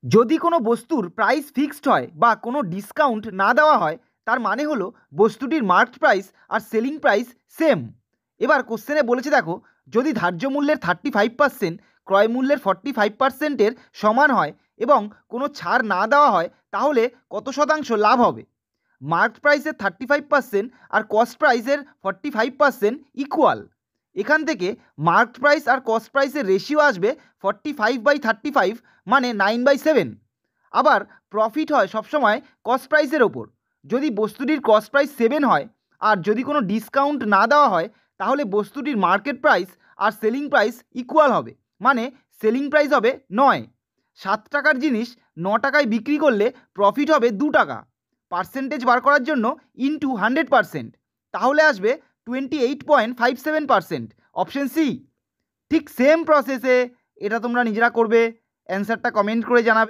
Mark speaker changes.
Speaker 1: যদি কোনো বস্তুর প্রাইস ফিক্সড হয় বা কোনো ডিসকাউন্ট না দেওয়া হয়, তার মানে হলো বস্তুটির মার্কেট প্রাইস আর সেলিং প্রাইস সেম। এবার কোশ্চেনে বলেছে দেখো, যদি ধার্য মূল্যের 35% ক্রয় মূল্যের 45%-এর সমান হয় এবং কোনো ছাড় না দেওয়া হয়, তাহলে কত শতাংশ লাভ হবে? মার্কেট প্রাইসের 35% আর কস্ট প্রাইসের 45% ইকুয়াল। এখান থেকে মার্কেট প্রাইস আর কস্ট প্রাইসের রেশিও আসবে 45/35, মানে 9/7। আবার প্রফিট হয় সবসময় কস্ট প্রাইসের ওপর। যদি বস্তুটির কস্ট প্রাইস 7 হয় আর যদি কোনো ডিসকাউন্ট না দেওয়া হয়, তাহলে বস্তুটির মার্কেট প্রাইস আর সেলিং প্রাইস ইকুয়াল হবে, মানে সেলিং প্রাইস হবে 9। 7 টাকার জিনিস 9 টাকায় বিক্রি করলে প্রফিট হবে 2 টাকা। পার্সেন্টেজ বার করার জন্য ইনটু 100%, তাহলে আসবে 28.57%, অপশন সি। ঠিক সেম প্রসেসে এটা তোমরা নিজেরা করবে, অ্যান্সারটা কমেন্ট করে জানাবে।